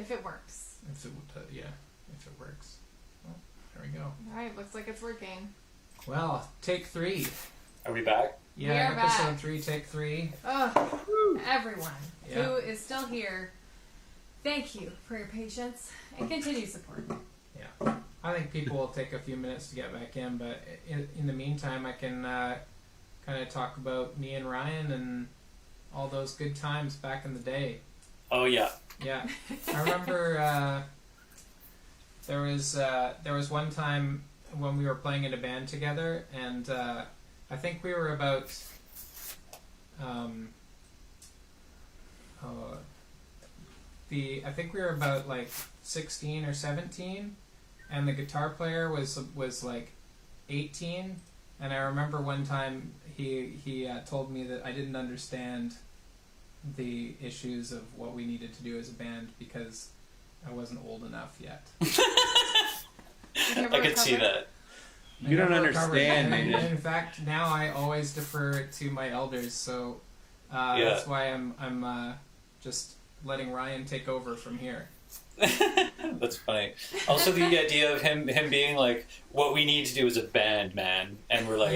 If it works. If it works. Well, there we go. All right, looks like it's working. Well, take 3. Are we back? Yeah, We are episode back. 3, take 3. Oh, everyone Yeah. who is still here, thank you for your patience and continued support. Yeah. I think people will take a few minutes to get back in, but in the meantime, I can kind of talk about me and Ryan and all those good times back in the day. Oh, yeah. Yeah. I remember there was one time when we were playing in a band together, and I think we were about I think we were about like 16 or 17, and the guitar player was like 18, and I remember one time he told me that I didn't understand the issues of what we needed to do as a band because I wasn't old enough yet. I could see that. You don't understand, man. man. In fact, now I always defer to my elders, so that's why I'm just letting Ryan take over from here. That's funny. Also, the idea of him being like, "What we need to do is a band, man," and we're like,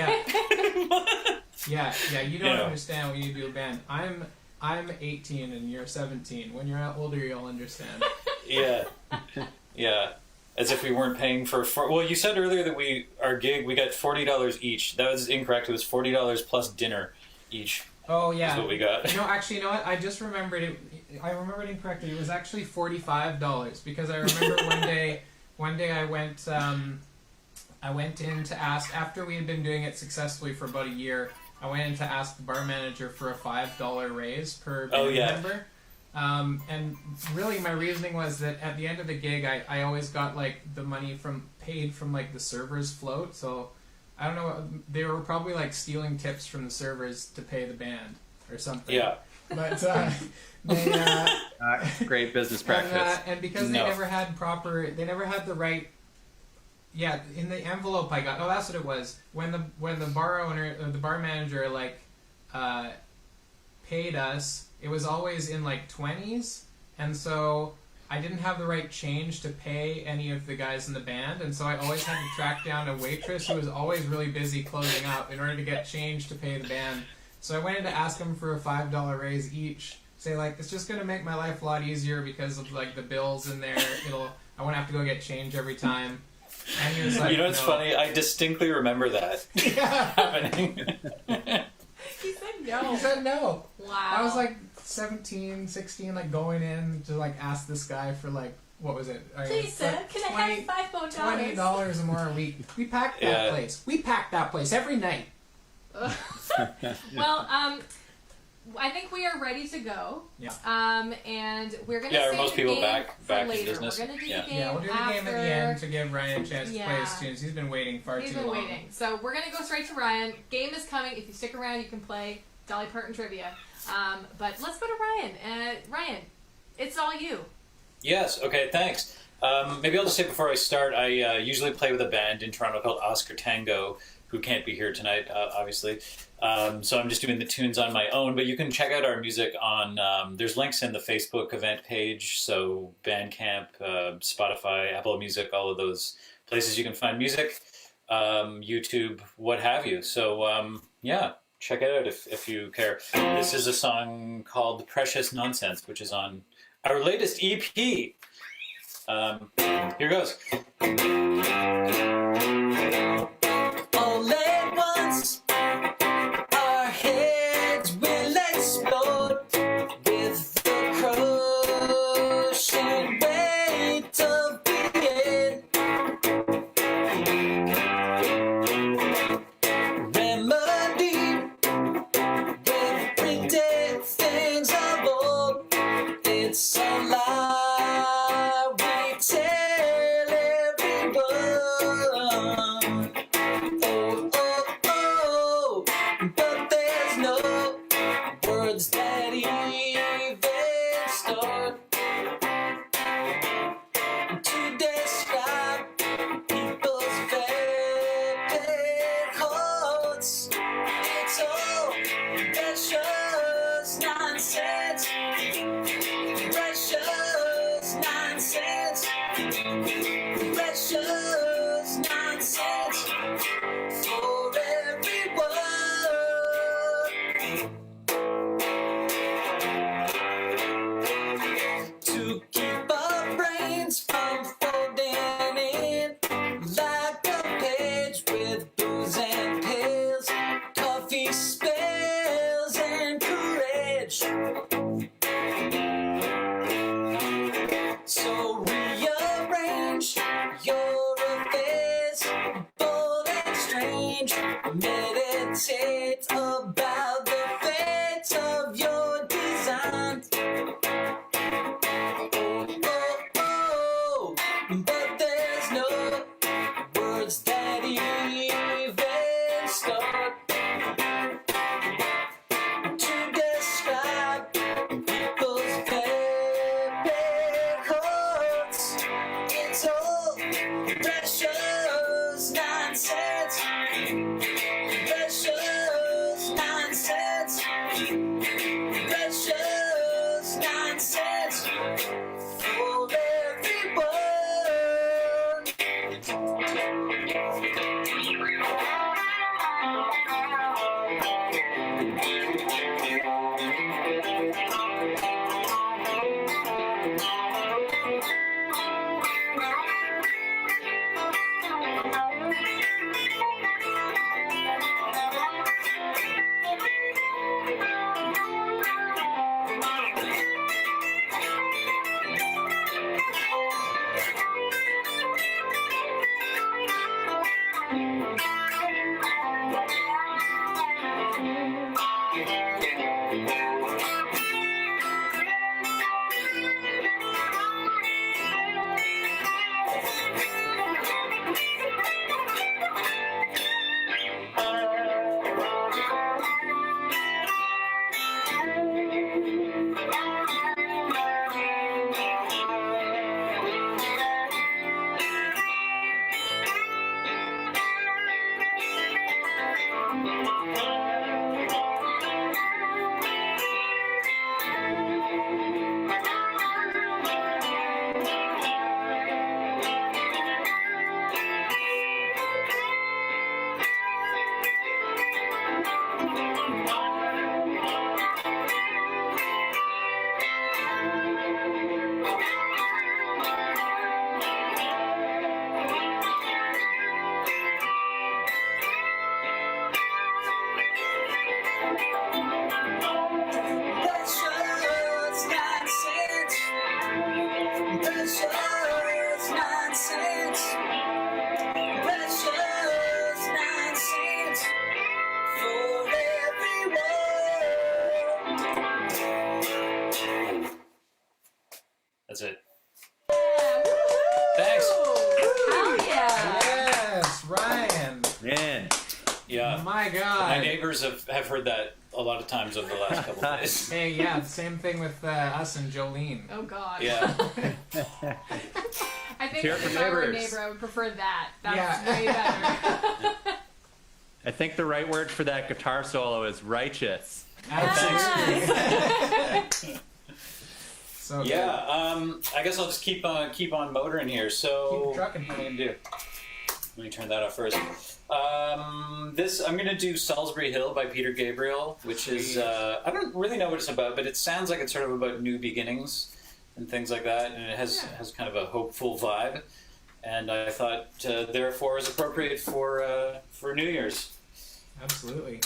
yeah, you don't understand what you need to do a band. I'm 18 and you're 17. When you're older, you'll understand. Yeah. As if we weren't paying for well, you said earlier that our gig we got $40 each. That was incorrect. It was $40 plus dinner each. Oh yeah, that's what we got. No, actually, you know what? I just remembered it. I remembered it incorrectly. It was actually $45 because I remember one day I went in to ask after we had been doing it successfully for about a year. I went in to ask the bar manager for a $5 raise per band member. And really my reasoning was that at the end of the gig I always got like the money paid from like the servers float, so I don't know, they were probably like stealing tips from the servers to pay the band or something. Yeah. But they great business practice. and because they never had the right. Yeah, in the envelope I got. Oh, that's what it was. When the bar owner, the bar manager, like, paid us, it was always in like 20s, and so I didn't have the right change to pay any of the guys in the band, and so I always had to track down a waitress who was always really busy closing up in order to get change to pay the band. So I went in to ask them for a $5 raise each. Say like, it's just gonna make my life a lot easier because of like the bills in there. I won't have to go get change every time. And he was like, you know what's funny? I distinctly remember that happening. He said no. He said no. Wow. I was like 17, 16, like going in to like ask this guy for like, what was it? Please, sir, can I have $5 more? $20 more a week. We packed that place. We packed that place every night. Well, I think we are ready to go. Yeah. And we're gonna are save most the people game back for in later. business? We're gonna do the game. Yeah, we'll do the game at the end to give Ryan a chance to play his tunes. He's been waiting far too long. He's been waiting. So we're gonna go straight to Ryan. Game is coming. If you stick around, you can play Dolly Parton trivia. But let's go to Ryan. Ryan, it's all you. Yes. Okay. Thanks. Maybe I'll just say before I start, I usually play with a band in Toronto called Oscar Tango, who can't be here tonight, obviously. So I'm just doing the tunes on my own, but you can check out our music on, there's links in the Facebook event page, so Bandcamp, Spotify, Apple Music, all of those places you can find music, YouTube, what have you. So check it out if you care. This is a song called Precious Nonsense, which is on our latest EP. Here goes. All at once, our heads will explode with the crushing weight of the end. Remedy will bring dead things of old. It's a lie we tell everyone. Oh, oh, oh, but there's no words that even start to describe people's velvet hearts. It's all precious nonsense, precious nonsense. Precious nonsense for everyone. To keep our brains from folding in like a page with booze and pills, coffee spills and courage. So rearrange your affairs, bold and strange. Meditate about the fate of your design. Oh, but there's no words that even start to describe people's very hearts. It's all precious nonsense. Precious nonsense. Precious nonsense for everyone. That's it. Yeah, woohoo! Thanks. Hell yeah! Yes, Ryan. Man. Yeah. My My God. neighbors have heard that a lot of times over the last couple of days. Hey, yeah, same thing with us and Jolene. Oh God. Yeah. I think Hear if from I were a neighbors. neighbor, I would prefer that. That's Yeah. way better. I think the right word for that guitar solo is righteous. Absolutely. So good. Yeah. I guess I'll just keep on motoring here. So Keep trucking. what am I gonna do? Let me turn that off first. I'm gonna do Salisbury Hill by Peter Gabriel, which is I don't really know what it's about, but it sounds like it's sort of about new beginnings and things like that, and it has kind of a hopeful vibe. And I thought therefore is appropriate for New Year's. Absolutely.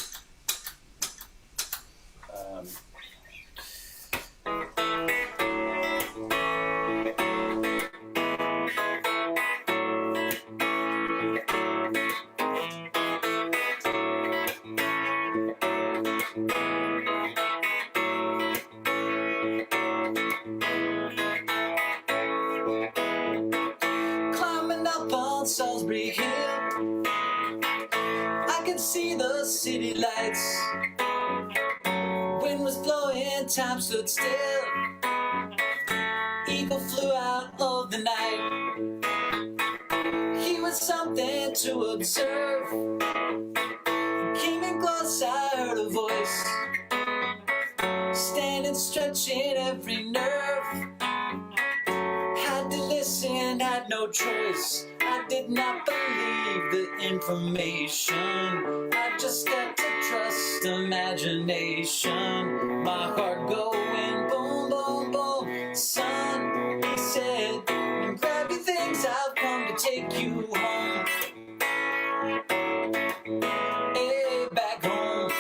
Climbing up on Salisbury Hill, I could see the city lights. Wind was blowing, time stood still. Eagle flew out of the night. He was something to observe. Came in close, I heard a voice, standing, stretching every nerve. no choice. I did not believe the information. I just got to trust imagination. My heart going boom, boom, boom. Son, he said, grab your things, I've come to take you home. Hey, back home.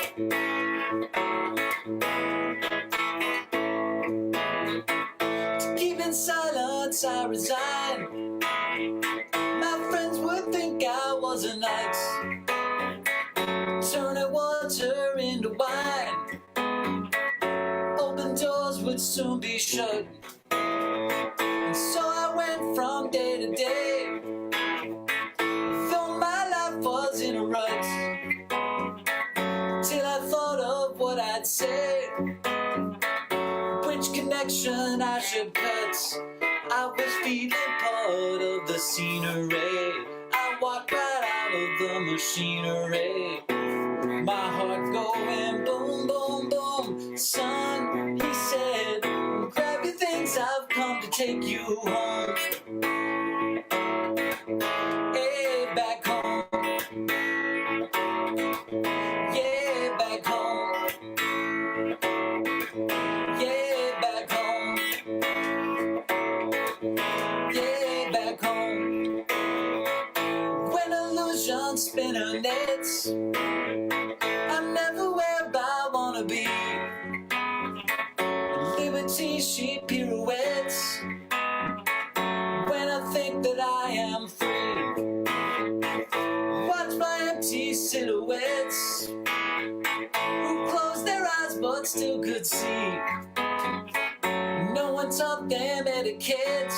To keep in silence, I resign. My friends would think I was a knight, turning water into wine. Open doors would soon be shut, and so I went from day to day. Though my life was in a rut, till I thought of what I'd say, which connection I should cut. I was feeling part of the scenery. I walked right out of the machinery. My heart going boom, boom, boom. Son, he said, grab your things, I've come to take you home. Hey, back home. Yeah, back home. Yeah, back home. Yeah, back home. When illusions spin her nets, I'm never where I wanna be. Liberty, she pirouettes when I think that I am free. Watch my empty silhouettes who closed their eyes but still could see. No one taught them etiquette.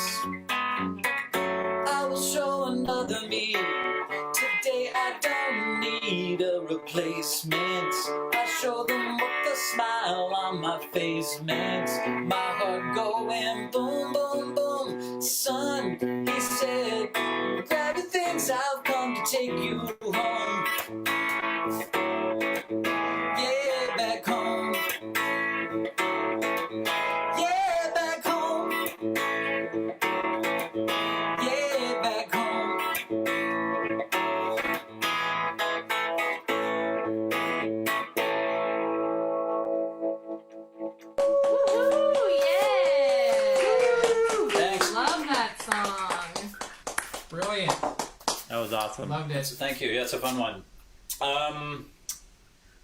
I will show another me. Today I don't need a replacement. I show them what the smile on my face meant. My heart going boom, boom, boom. Son, he said, grab your things, I've come to take you home. Yeah, back home. Yeah, back home. Yeah, back home. Woo, yeah! Thanks. Love that song. Brilliant. That was awesome. Loved it. Thank you. Yeah, it's a fun one.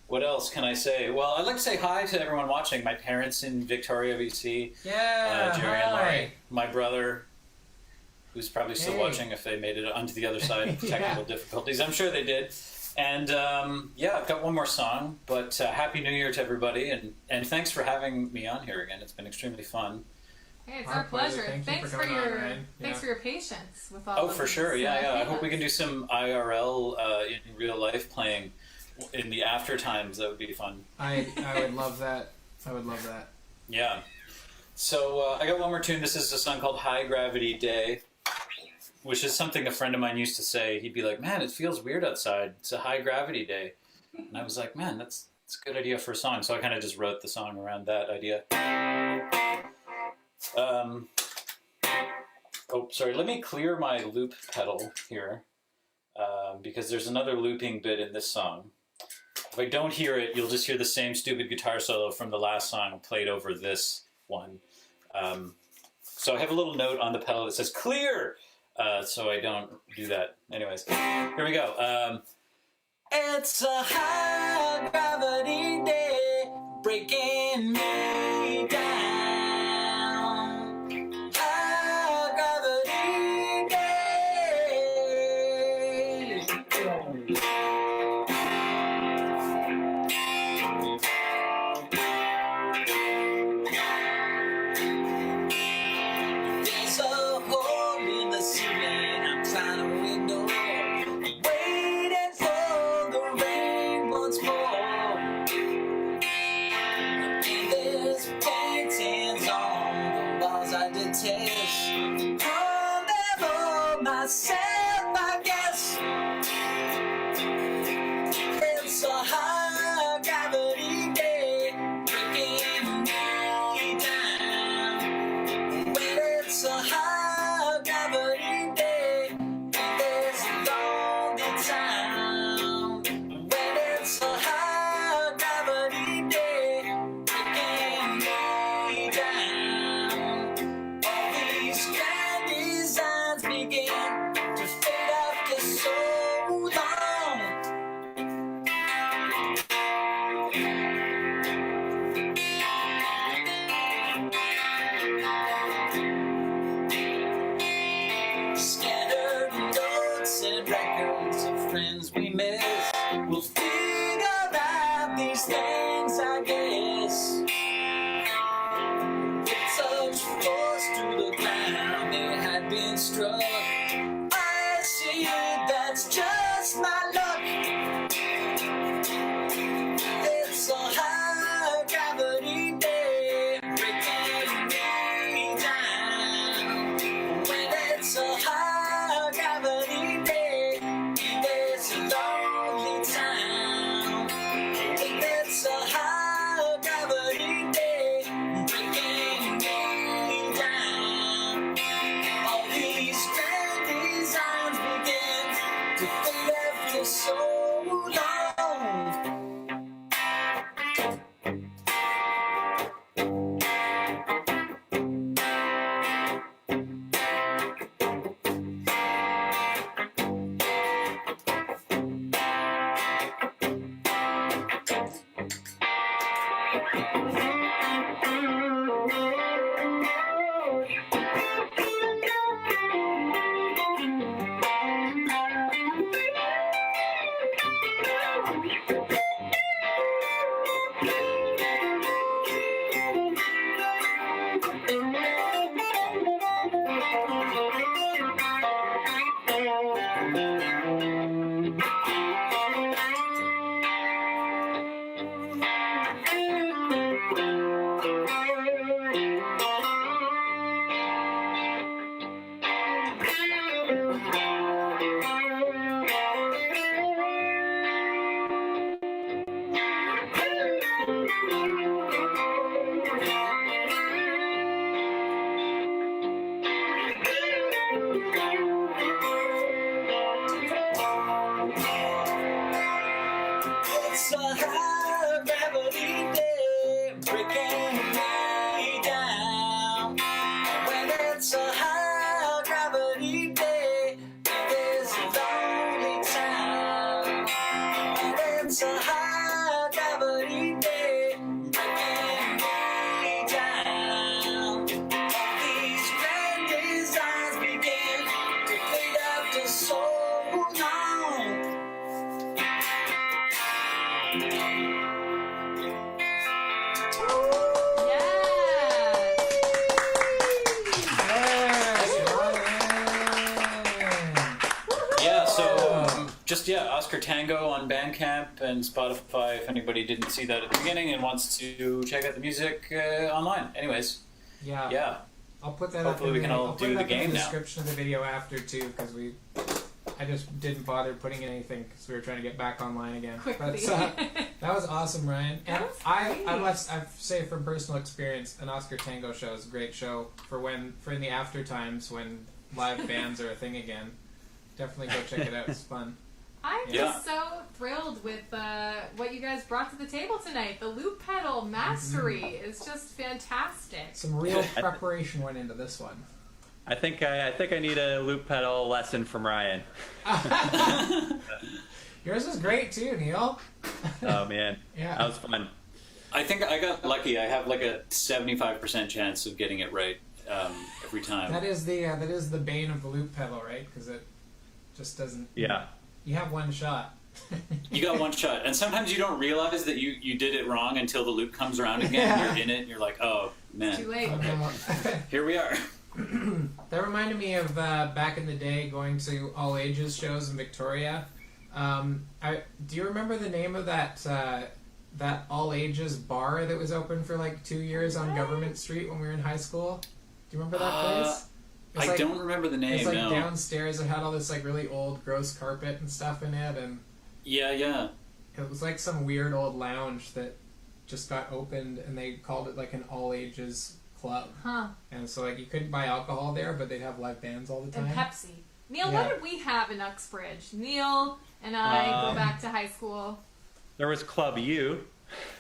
What else can I say? Well, I'd like to say hi to everyone watching. My parents in Victoria, BC. Yeah. Jerry and hi. Laurie. My brother, who's probably still Hey. watching if they made it onto the other side of Yeah. technical difficulties. I'm sure they did. And yeah, I've got one more song, but Happy New Year to everybody, and thanks for having me on here again. It's been extremely fun. Hey, it's Our our pleasure. pleasure. Thank you Thanks for for coming on, your Ryan. thanks Yeah. for your patience with all. Oh, of for these, sure. Yeah, yeah. I hope we hang-ups. can do some IRL in real life playing in the after times. That would be fun. I would love that. I would love that. Yeah. So I got one more tune. This is a song called High Gravity Day, which is something a friend of mine used to say. He'd be like, man, it feels weird outside. It's a high gravity day. And I was like, man, that's a good idea for a song. So I kind of just wrote the song around that idea. Oh, sorry. Let me clear my loop pedal here because there's another looping bit in this song. If I don't hear it, you'll just hear the same stupid guitar solo from the last song played over this one. So I have a little note on the pedal that says clear, so I don't do that. Anyways, here we go. It's a high gravity day, breaking me down. High gravity day. There's a hole in the ceiling, I'm trying to ignore. Waiting for the rain once more. And there's It's a high gravity day, breaking me down. When it's a high gravity day, it is a lonely town. When it's a high gravity day, breaking me down. These grand designs begin to fade after so long. Yeah, so Oscar Tango on Bandcamp and Spotify if anybody didn't see that at the beginning and wants to check out the music online. Anyways, Yeah. yeah. I'll put that Hopefully up we in can the, all I'll put do it the up in game the now. description of the video after too, because I just didn't bother putting in anything because we were trying to get back online again. Quickly. But that was awesome, Ryan. And That was I great. I'd say from personal experience, an Oscar Tango show is a great show for in the after times when live bands are a thing again. Definitely go check it out. It's fun. I'm Yeah. just so thrilled with what you guys brought to the table tonight. The loop pedal mastery is just fantastic. Some real preparation went into this one. I think I need a loop pedal lesson from Ryan. Yours is great too, Neil. Oh man, Yeah. that was fun. I think I got lucky. I have like a 75% chance of getting it right every time. That is the bane of the loop pedal, right? Because it just doesn't. Yeah. You have one shot. You got one shot, and sometimes you don't realize that you did it wrong until the loop comes around again. Yeah. And you're in it, and you're like, oh Too man, late. here we are. That reminded me of back in the day going to all ages shows in Victoria. Do you remember the name of that all ages bar that was open for like 2 years on Government Street when we were in high school? Do you remember that place? It's I like- don't remember the name. It's like No. downstairs. It had all this like really old, gross carpet and stuff in it, and Yeah. it was like some weird old lounge that just got opened, and they called it like an all ages club. Huh. And so like you couldn't buy alcohol there, but they'd have live bands all the time. And Pepsi. Neil, Yeah. what did we have in Uxbridge? Neil and I go back to high school. There was Club U.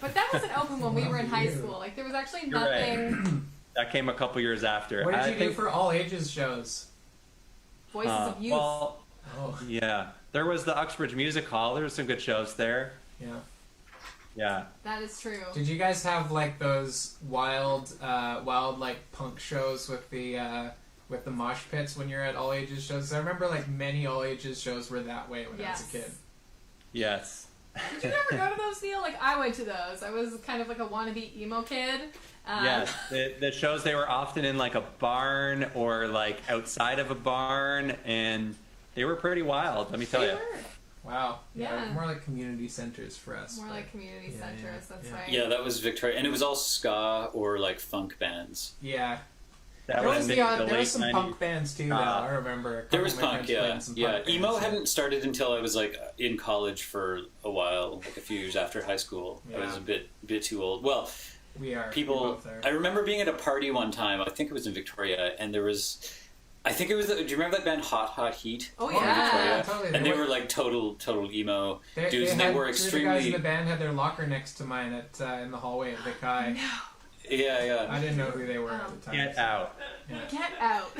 But that wasn't open when we were in high You. school. Like, there was actually You're right. nothing. That came a couple years after. What did I you do think, for all ages shows? Voices of Youth. Well, Oh, yeah. There was the Uxbridge Music Hall. There were some good shows there. yeah. Yeah. That is true. Did you guys have like those wild like punk shows with the mosh pits when you're at all ages shows? I remember like many all ages shows were that way when I was a kid. Yes. Did you ever go to those, Neil? Like, I went to those. I was kind of like a wannabe emo kid. Yes. The shows, they were often in like a barn or like outside of a barn, and they were pretty wild, let me tell They you. were. Wow. Yeah. More like community centers for us. More but- like community Yeah, centers, that's yeah. right. Yeah, that was Victoria, and it was all ska or like funk bands. Yeah. That There was, maybe there late was some 90s. punk bands too, though. I remember. A couple There was of my punk, friends yeah, playing some yeah. punk Emo bands. hadn't started until I was like in college for a while, like a few years after high school. I was Yeah. a bit too old. Well, We are. We people. both are. I remember being at a party one time. I think it was in Victoria, and there was. I think it was. Do you remember that band Hot Heat? Oh, Oh, yeah. Victoria? totally. And they were like total emo dudes, and they had, were two of the guys extremely. in the band had their locker next to mine in the hallway at Vic High. Yeah. I didn't know who they were at the time. Get out. Get out.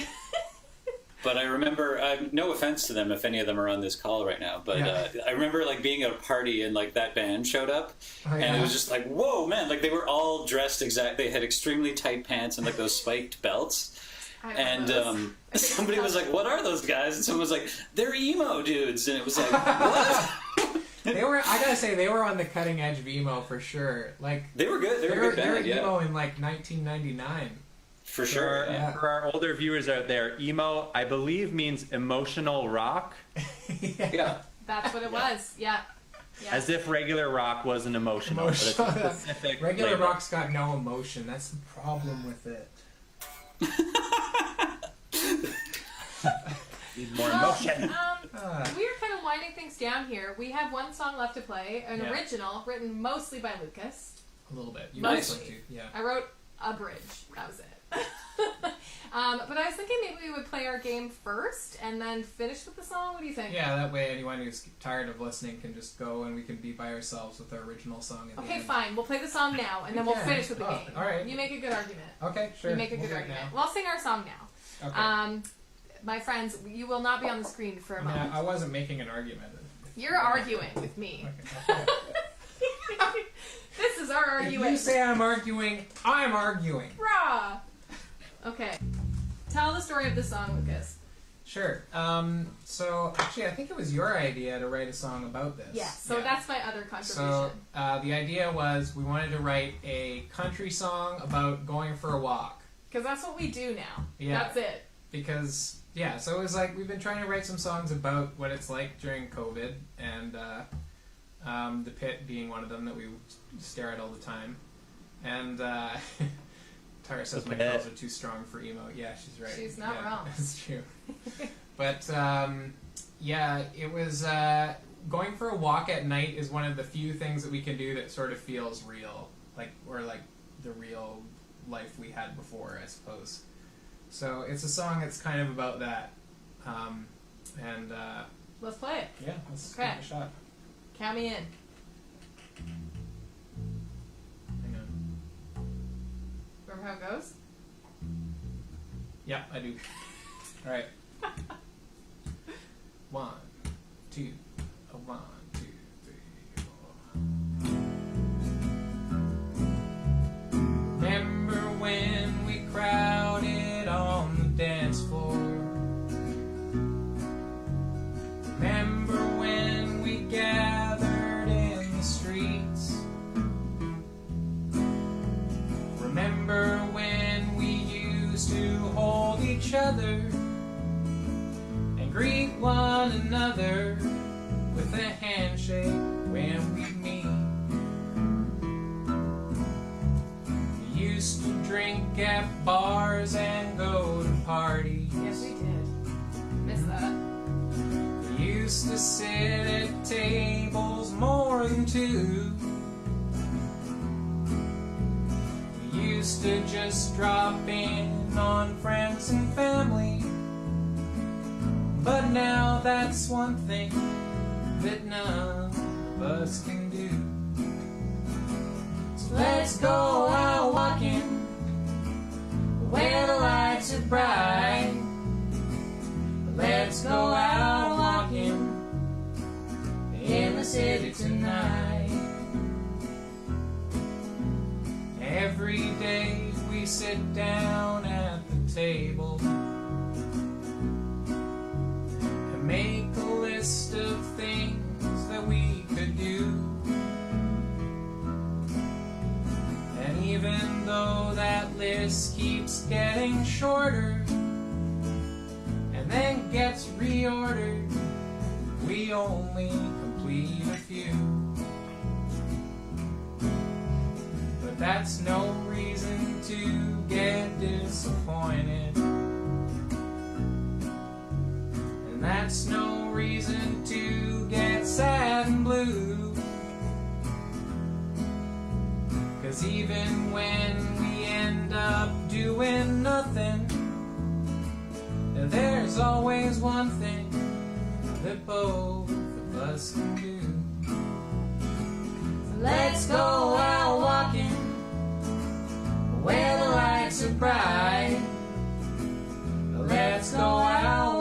But I remember, no offense to them if any of them are on this call right now, but I remember like being at a party and like that band showed up, and it was just like, whoa, man! Like they were all dressed They had extremely tight pants and like those spiked belts. And somebody was like, "What are those guys?" And someone was like, "They're emo dudes," and it was like, "What?" They were. I gotta say, they were on the cutting edge of emo for sure. Like they were good. They were a good band. They were emo in like 1999. For sure. For our older viewers out there, emo, I believe, means emotional rock. Yeah. That's what it was. Yeah. As if regular rock wasn't emotional. But it's a specific regular label. rock's got no emotion. That's the problem with it. Need more emotion. We are kind of winding things down here. We have one song left to play, an original written mostly by Lucas. A little bit. Mostly. Yeah. I wrote a bridge. That was it. But I was thinking maybe we would play our game first and then finish with the song. What do you think? Yeah, that way anyone who's tired of listening can just go and we can be by ourselves with our original song at the Okay, end. fine. We'll play the song now and then we'll finish with the game. All right. You make a good argument. Okay, sure. You make a good argument. Well, I'll sing our song now. Okay. My friends, you will not be on the screen for a moment. I wasn't making an argument. You're arguing with me. Okay. This is our If argument. you say I'm arguing, I'm arguing. Rah! Okay. Tell the story of the song, Lucas. Sure. So, actually, I think it was your idea to write a song about this. Yeah, so that's my other contribution. So, the idea was we wanted to write a country song about going for a walk. Because that's what we do now. Yeah. That's it. Because, yeah, so it was like we've been trying to write some songs about what it's like during COVID, and the pit being one of them that we stare at all the time. And Tara says my girls are too strong for emo. Yeah, she's right. She's not wrong. That's true. But, yeah, it was... going for a walk at night is one of the few things that we can do that sort of feels real. Or the real life we had before, I suppose. So it's a song that's kind of about that. Let's play it. Yeah, let's give it a shot. Count me in. Hang on. Remember how it goes? Yeah, I do. All right. 1, 2, 1, 2, 3, 4. Remember when we crowded on the dance floor? Remember when we gathered in the streets? Remember when we used to hold each other and greet one another with a handshake when we meet? We used to drink at bars and go to parties. Yes, we did. Miss that. We used to sit at tables more than 2. We used to just drop in on friends and family. But now that's one thing that none of us can do. So let's go out walking where the lights are bright. Let's go out walking in the city tonight. Every day we sit down at the table and make a list of things that we could do. And even though that list keeps getting shorter and then gets reordered, we only complete a few. But that's no reason to get disappointed, and that's no reason to get sad and blue. 'Cause even when we end up doing nothing, there's always one thing that both of us can do. So let's go out walking where the lights are bright. Let's go out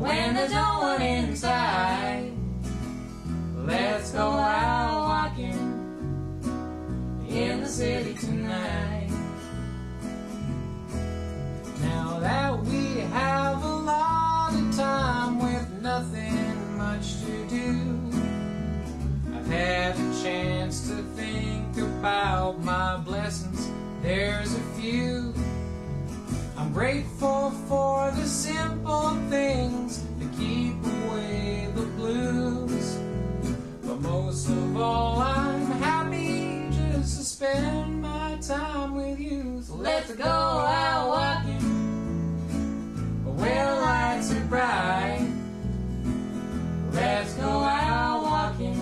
when there's no one inside. Let's go out walking in the city tonight. Now that we have a lot of time with nothing much to do, I've had a chance to think about my blessings. There's a few. I'm grateful for the simple things that keep away the blues. But most of all, I'm happy just to spend my time with you. So let's go out walking where the lights are bright. Let's go out walking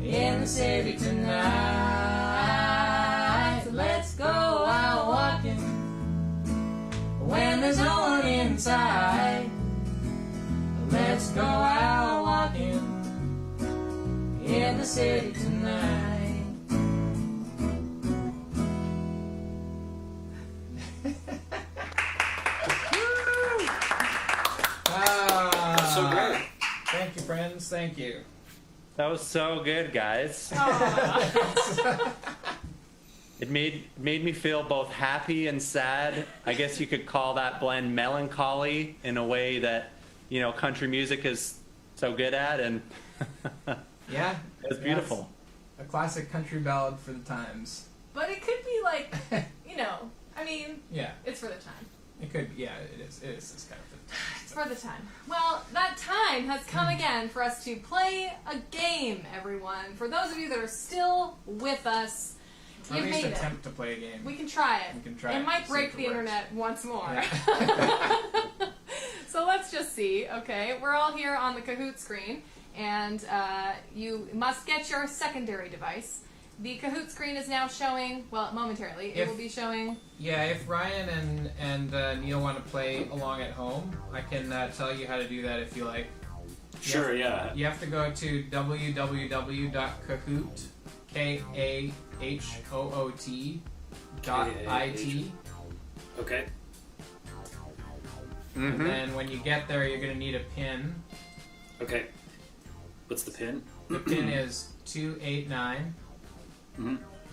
in the city tonight. So let's go out walking when there's no one inside. Let's go out walking in the city tonight. That's so great. Thank you, friends. Thank you. That was so good, guys. It made me feel both happy and sad. I guess you could call that blend melancholy in a way that, you know, country music is so good at, and Yeah. it was beautiful. A classic country ballad for the times. But it could be like, you know, I mean, Yeah. it's for the time. It could, yeah, it is. It is this kind of thing. It's for the time. Well, that time has come again for us to play a game, everyone. For those of you that are still with us, Or you've at least made it. attempt to play a game. We can try it. We can try it it, might see break if it the works. internet once more. Yeah. So let's just see. Okay, we're all here on the Kahoot screen, and you must get your secondary device. The Kahoot screen is now showing, well, momentarily, it If- will be showing. Yeah, if Ryan and Neil want to play along at home, I can tell you how to do that if you like. Sure, yeah. You have to go to www.kahoot, KAHOOT.it. Okay. And then when you get there, you're going to need a pin. Okay. What's the pin? The pin is 289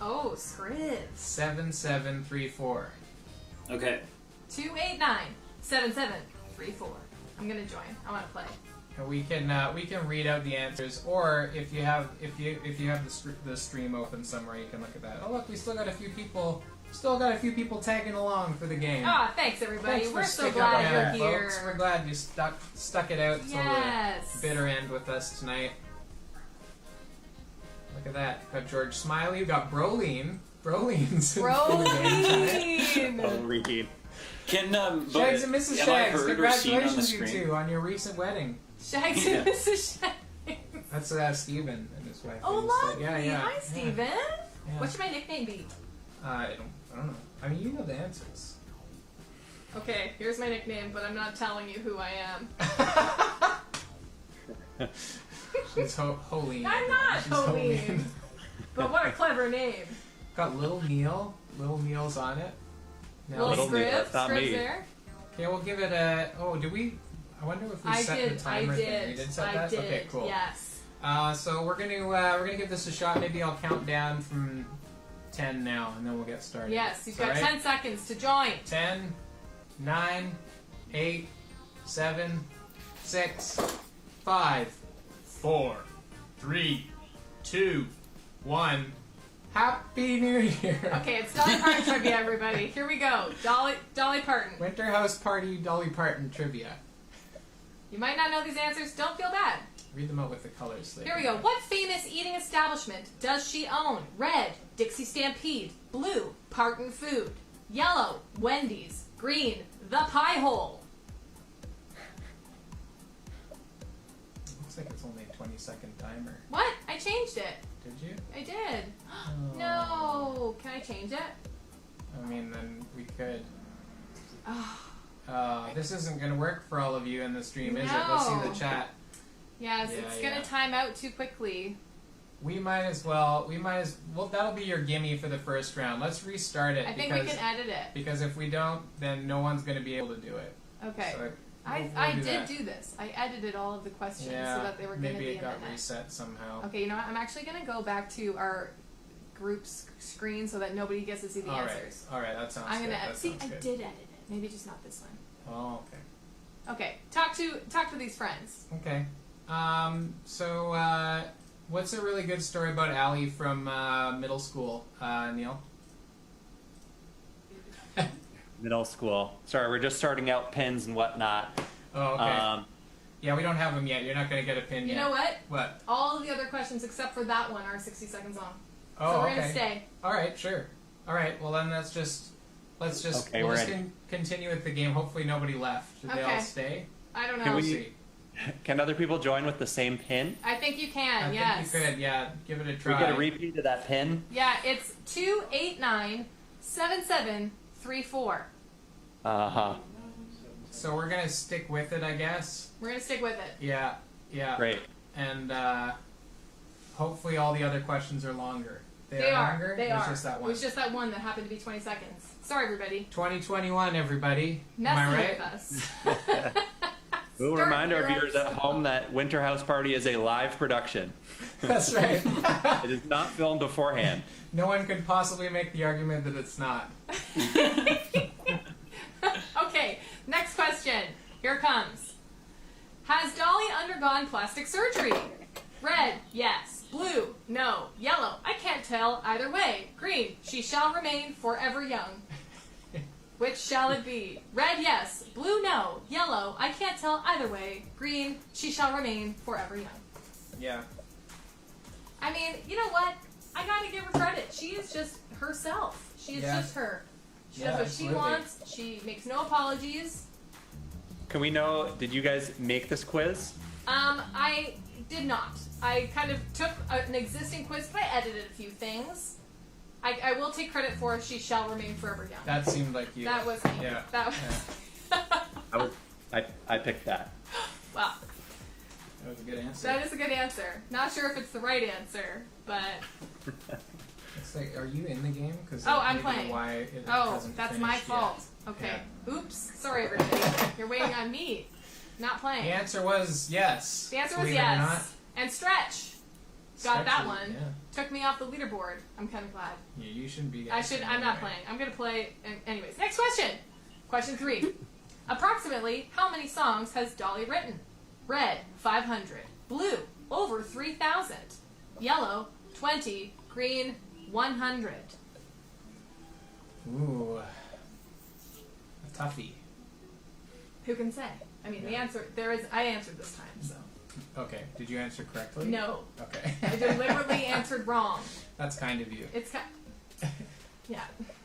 Oh, scripts. 7734. Okay. 289-7734. I'm gonna join. I want to play. And we can read out the answers, or if you have the stream open somewhere, you can look at that. Oh look, we still got a few people tagging along for the game. Ah, thanks everybody. Thanks for We're so sticking glad around, you're here. folks. We're glad you stuck it out till Yes. the bitter end with us tonight. Look at that. Got George Smiley. We got Broline. Broline's in the game tonight. Rolling. Read. Can Shags and Mrs. am I Shags, heard or seen on the congratulations you screen? two on your recent wedding. Shags Yeah. and Mrs. Shags. That's Steven and his wife. Oh, They just said- lovely. Yeah, yeah. Hi, Steven. Yeah. What should my nickname be? I don't know. I mean, you know the answers. Okay, here's my nickname, but I'm not telling you who I am. She's Holine. I'm not She's Holine. But what a clever name. Got Little Neil. Little Neil's on it. Now, Little Little Neil, script. that's not Script me. there. okay, we'll give it a. Oh, did we? I wonder if we I set did. the timer thing. I We did. did set I that. did. Okay, cool. Yes. So we're gonna give this a shot. Maybe I'll count down from 10 now, and then we'll get started. Yes. You've All got right? 10 seconds to join. 10, 9, 8, 7, 6, 5, 4, 3, 2, 1. Happy New Year! Okay, it's Dolly Parton trivia, everybody. Here we go. Dolly Parton. Winter House Party Dolly Parton trivia. You might not know these answers. Don't feel bad. Read them out with the colors later. Here we go. What famous eating establishment does she own? Red, Dixie Stampede. Blue, Parton Food. Yellow, Wendy's. Green, The Pie Hole. Looks like it's only a 20-second timer. What? I changed it. Did you? I did. No. Can I change it? I mean, then we could. Oh, This isn't going to work for all of you in the stream, is it? No. Let's see the chat. yes. Yeah, It's gonna yeah. time out too quickly. We might as well. That'll be your gimme for the first round. Let's restart it. I think we can edit it. Because if we don't, then no one's going to be able to do it. Okay. So I did do this. I edited all of the questions so that they were going to be maybe it in the got net. reset somehow. Okay, you know what? I'm actually going to go back to our group screen so that nobody gets to see the answers. All right, that sounds I'm good. going to That see. sounds I good. did edit it. Maybe just not this one. Oh, okay. Okay, talk to these friends. Okay. So, what's a really good story about Allie from middle school, Neil? Middle school. Sorry, we're just sorting out pins and whatnot. Oh, okay. Yeah, we don't have them yet. You're not going to get a pin You yet. know what? What? All of the other questions except for that one are 60 seconds long. Oh, So we're okay. going to stay. All right, sure. All right, well then let's just Okay, we'll we're just in. continue with the game. Hopefully nobody left. Did they all Okay. stay? I don't know. Can We'll we- see. Can other people join with the same pin? I think you can, I yes. think you could. Yeah, give it a Can try. we get a repeat of that pin? Yeah, it's 289-7734. Uh-huh. So we're gonna stick with it, I guess. We're going to stick with it. Yeah. Great. And hopefully all the other questions are longer. They are. longer? They It was are. just that It one. was just that one that happened to be 20 seconds. Sorry, everybody. 2021, everybody. Messing Am I right? with us. We'll Start remind our your viewers at episode. home that Winter House Party is a live production. That's right. It is not filmed beforehand. No one could possibly make the argument that it's not. Okay, next question. Here it comes. Has Dolly undergone plastic surgery? Red, yes. Blue, no. Yellow, I can't tell either way. Green, she shall remain forever young. Which shall it be? Red, yes. Blue, no. Yellow, I can't tell either way. Green, she shall remain forever young. Yeah. I mean, you know what? I gotta give her credit. She is just herself. She is Yeah. just her. She Yeah, does what absolutely. she wants. She makes no apologies. Can we know, did you guys make this quiz? I did not. I kind of took an existing quiz, but I edited a few things. I will take credit for She Shall Remain Forever Young. That seemed like you. That was me. Yeah. That was. I picked that. Wow. That was a good answer. That is a good answer. Not sure if it's the right answer, but It's like, are you in the game? Cause Oh, I'm maybe playing. Why it oh, hasn't that's my finished fault. yet. Okay. Yeah. Oops. Sorry, everybody. You're waiting on me. Not playing. The answer was yes. The answer was believe it or not. yes. And Stretch got that Stretch one. is- Yeah. Took me off the leaderboard. I'm kind of glad. Yeah, you shouldn't be. I should. I'm not playing. I'm gonna play. Anyways, next question. Question 3. Approximately how many songs has Dolly written? Red, 500. Blue, over 3,000. Yellow, 20. Green, 100. Ooh. A toughie. Who can say? I mean, the answer there is. I answered this time, so Okay. Did you answer correctly? no. Okay. I deliberately answered wrong. That's kind of you. It's yeah.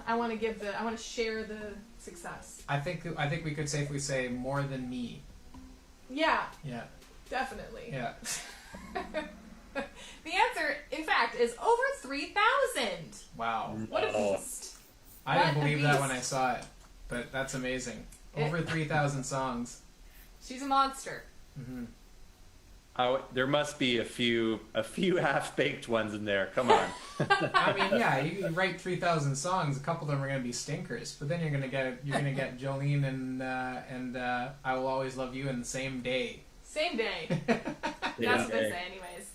I want to give the. I want to share the success. I think we could safely say more than me. Yeah, Yeah. definitely. Yeah. The answer, in fact, is over 3,000. Wow. What a Oh. beast! I What didn't a believe that when I beast. saw it, but that's amazing. It- Over 3,000 songs. She's a monster. Hmm. Oh, there must be a few half-baked ones in there. Come on. I mean, yeah, you write 3,000 songs. A couple of them are going to be stinkers, but then you're going to get Jolene and I Will Always Love You in the same day. Same day. Yeah. That's what they say, anyways.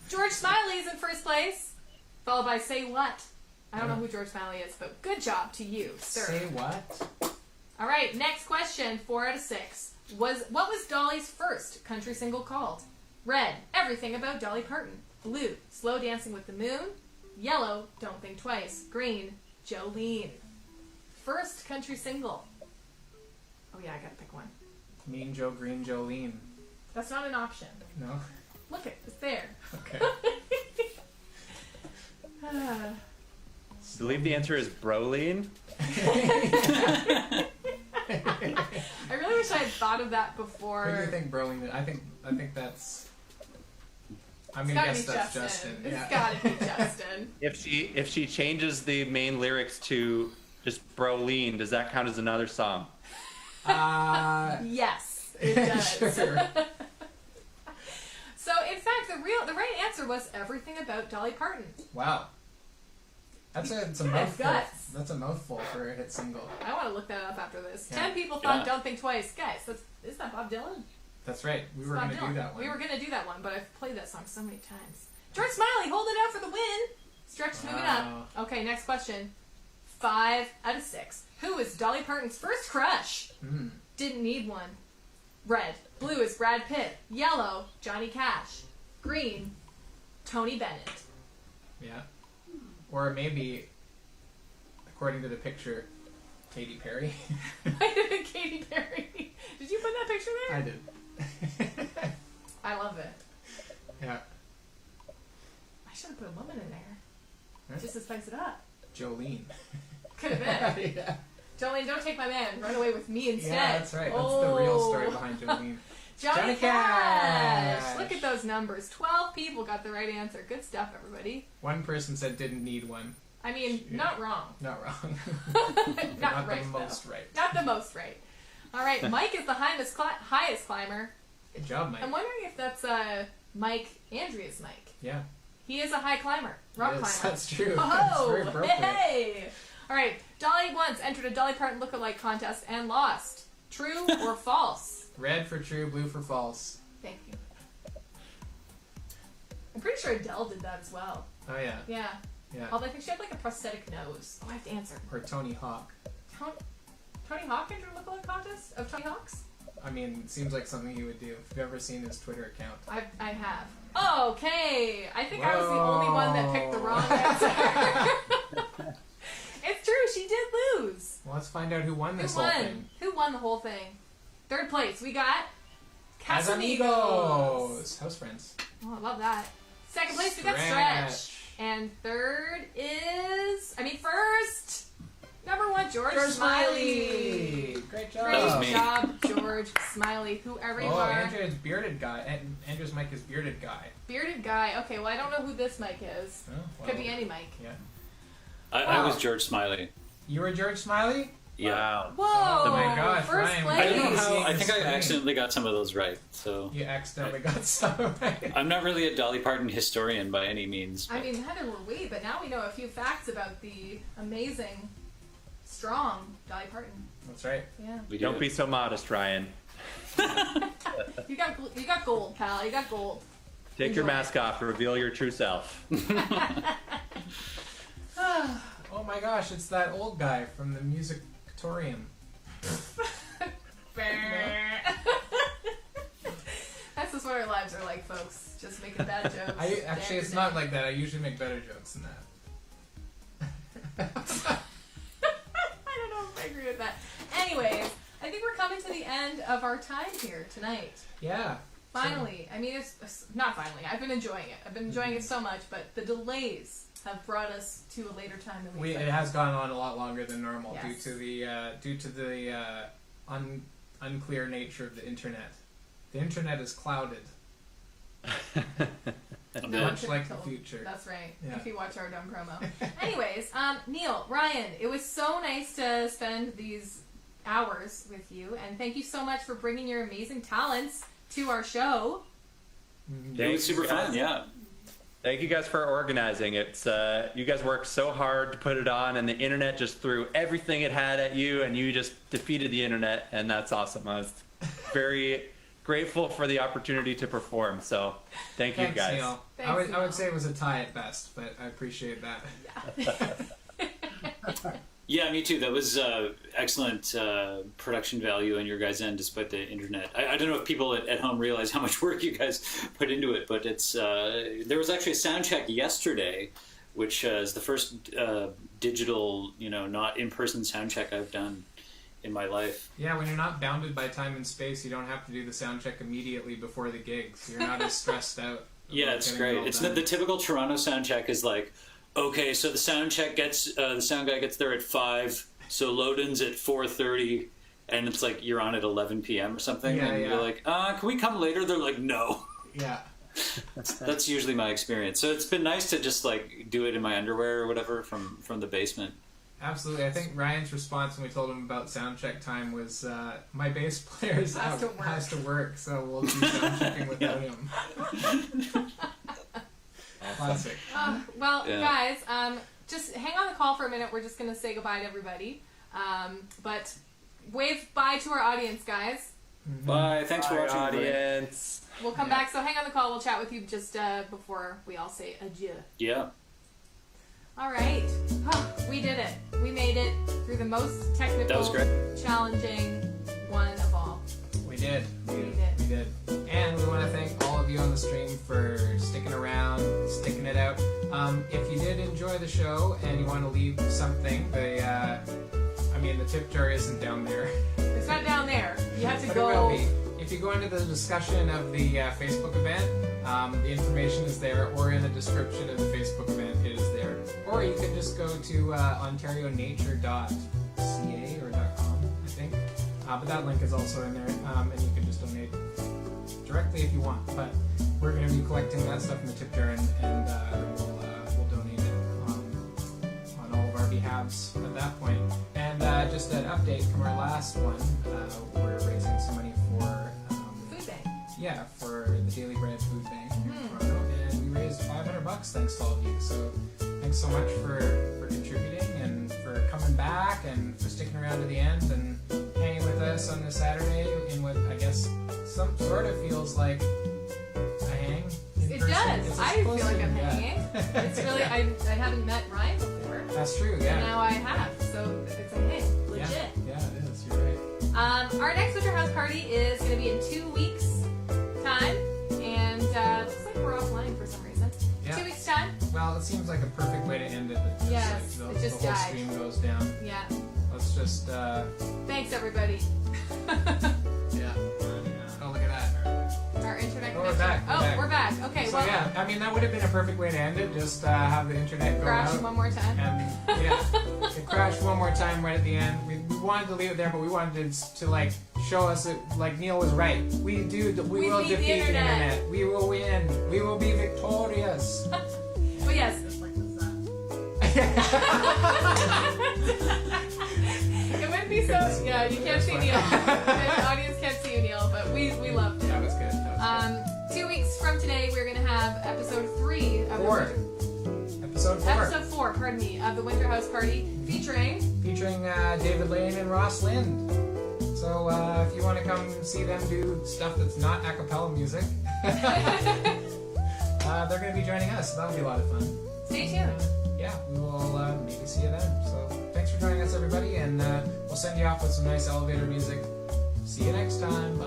George Smiley is in first place, followed by Say What. I don't know who George Smiley is, but good job to you, sir. Say what? All right, next question, 4 out of 6. What was Dolly's first country single called? Red, Everything About Dolly Parton. Blue, Slow Dancing with the Moon. Yellow, Don't Think Twice. Green, Jolene. First country single. Oh yeah, I gotta pick one. Mean Joe, Green Jolene. That's not an option. No? Look it, it's there. Okay. I believe the answer is Broline. I really wish I had thought of that before. What do you think, Brolin? I think that's. I'm It's gonna gotta guess be that's Justin. Justin. It's gotta be Justin. If she changes the main lyrics to just Broline, does that count as another song? Yes, it does. Sure. So, in fact, the right answer was Everything About Dolly Parton. Wow. It's a Good mouthful. guts. That's a mouthful for a hit single. I want to look that up after this. Yeah. 10 people thought Yeah. Don't Think Twice. Guys, Is that Bob Dylan? That's right. We were Bob going to do Dylan. that one. We were going to do that one, but I've played that song so many times. George Smiley, hold it out for the win. Stretch moving up. Okay, next question. 5 out of 6. Who is Dolly Parton's first crush? Didn't need one. Red. Blue is Brad Pitt. Yellow, Johnny Cash. Green, Tony Bennett. Yeah. Or maybe, according to the picture, Katy Perry. Might have been Katy Perry. Did you put that picture there? I did. I love it. Yeah. I should have put a woman in there. Huh? Just to spice it up. Jolene. Could have been. Yeah. Jolene, don't take my man. Run away with me instead. Yeah, that's right. That's the real story behind Jolene. Johnny Cash! Cash! Look at those numbers. 12 people got the right answer. Good stuff, everybody. One person said didn't need one. I mean, not wrong. Not wrong. Not right, the though. most right. Not the most right. All right, Mike is the highest climber. Good job, Mike. I'm wondering if that's Mike Andrea's Mike. Yeah. He is a high climber. Rock Yes, climber. that's true. Oh, That's very appropriate. hey! All right, Dolly once entered a Dolly Parton lookalike contest and lost. True or false? Red for true, blue for false. Thank you. I'm pretty sure Adele did that as well. Oh, yeah. Yeah. Yeah. Although I think she had like a prosthetic nose. Oh, I have to answer. Or Tony Hawk. Tony Hawk entered a lookalike contest of Tony Hawks? I mean, it seems like something he would do. If you've ever seen his Twitter account. I have. Okay. I think I was the only one that picked the wrong answer. It's true. She did lose. Well, let's find out who won this Who whole won? thing. Who won the whole thing? Third place. We got Casamigos. Casamigos. House friends. Oh, I love that. Second place, we got Stretch. And third is... first... Number 1, George Smiley. Great job. That was me. Great job, George Smiley. Whoever you Oh, are. Andrew's bearded guy. Andrew's mic is bearded guy. Bearded guy. Okay, well, I don't know who this mic is. Oh, well, Could be any mic. Yeah. I was George Smiley. You were George Smiley? Yeah. Wow. Whoa! Oh my gosh, First Ryan, place. I don't know how. I Seeing think the I screen. accidentally got some of those right. So You accidentally got some right. I'm not really a Dolly Parton historian by any means. I mean, neither were we, but now we know a few facts about the amazing, strong Dolly Parton. That's right. Yeah. We Don't be so modest, Ryan. You got gold, pal. You got gold. Take your Enjoy mask off to reveal your true self. Oh my gosh, it's that old guy from the Musicatorium. That's just what our lives are like, folks. Just making bad jokes. Actually, it's not like that. I usually make better jokes than that. I don't know if I agree with that. Anyways, I think we're coming to the end of our time here tonight. Yeah. Finally. It's not finally. I've been enjoying it. I've been enjoying it so much, but the delays have brought us to a later time than we It expected. has gone on a lot longer than normal Yes. due to the unclear nature of the internet. The internet is clouded, much like the future. That's right. Yeah. If you watch our dumb promo. Anyways, Neil, Ryan, it was so nice to spend these hours with you, and thank you so much for bringing your amazing talents to our show. It was super fun. Yeah. Thank you guys for organizing. It's you guys worked so hard to put it on, and the internet just threw everything it had at you, and you just defeated the internet, and that's awesome. I was very grateful for the opportunity to perform. So, thank you Thanks, guys. Neil. Thanks, I Neil. would say it was a tie at best, but I appreciate that. Yeah, me too. That was excellent production value on your guys' end, despite the internet. I don't know if people at home realize how much work you guys put into it, but it's there was actually a sound check yesterday, which is the first digital, not in-person sound check I've done in my life. Yeah, when you're not bounded by time and space, you don't have to do the sound check immediately before the gig, so you're not as stressed out. Yeah, about it's getting great. it all It's done. not the typical Toronto sound check is like, okay, so the sound check gets the sound guy gets there at 5, so load-in's at 4:30, and it's like you're on at 11 p.m. or something, Yeah, and yeah. you're like, can we come later? They're like, no. Yeah. That's usually my experience. So it's been nice to just like do it in my underwear or whatever from the basement. Absolutely. I think Ryan's response when we told him about sound check time was, my bass player has to work, so we'll do sound checking without him. Classic. Well, Yeah. guys, just hang on the call for a minute. We're just going to say goodbye to everybody. But wave bye to our audience, guys. Bye. Thanks for Bye, watching, everybody. audience. We'll come back, so hang on the call. We'll chat with you just before we all say adieu. Yeah. All right. We did it. We made it through the most technical, That was great. challenging one of all. We did. We did. And we want to thank all of you on the stream for sticking around, sticking it out. If you did enjoy the show and you want to leave something, the tip jar isn't down there. It's not down there. You have to But go. it will be. If you go into the discussion of the Facebook event, the information is there, or in the description of the Facebook event, it is there. Or you can just go to ontarionature.ca or .com, I think. But that link is also in there, and you can just donate directly if you want. But we're going to be collecting that stuff in the tip jar, and we'll donate it on all of our behalves at that point. And just an update from our last one, we're raising some money for Food bank. yeah, for the Daily Bread Food Bank here in Toronto, and we raised $500 thanks to all of you. So thanks so much for contributing and for coming back and for sticking around to the end and hanging with us on this Saturday in what I guess some sort of feels like a hang. It does. I feel like I'm yeah. hanging. It's really, I haven't met Ryan before. That's true, yeah. And now I have. So it's a hang. Legit. Yeah, it is. You're right. Our next Winter House Party is going to be in 2 weeks' time. And looks like we're offline for some reason. Yeah. 2 weeks' time? Well, it seems like a perfect way to end it. That just, Yes, like, it just the whole died. stream goes down. Yeah. Let's just, Thanks, everybody. yeah. Oh, look at that. Our internet Oh, we're connection. back, we're back. We're back. Okay, So well, yeah, I mean that would have been a perfect way to end it. Just have the internet go crash out one more time. and yeah, it crashed one more time right at the end. We wanted to leave it there, but we wanted to like show us that like Neil was right. We will beat the defeat the internet. internet. We will win. We will be victorious. But yes. It wouldn't be so. Yeah, you can't see Neil. The audience can't see you, Neil, but we loved it. That was good. That was 2 weeks from today, we're going to have episode 3 of good. Episode 4. Episode 4, pardon me, of the Winter House Party, featuring David Lane and Ross Lind. So if you want to come see them do stuff that's not a cappella music, they're going to be joining us. So that'll be a lot of fun. Stay tuned. Yeah, we will maybe see you then. So thanks for joining us, everybody, and we'll send you off with some nice elevator music. See you next time. Bye.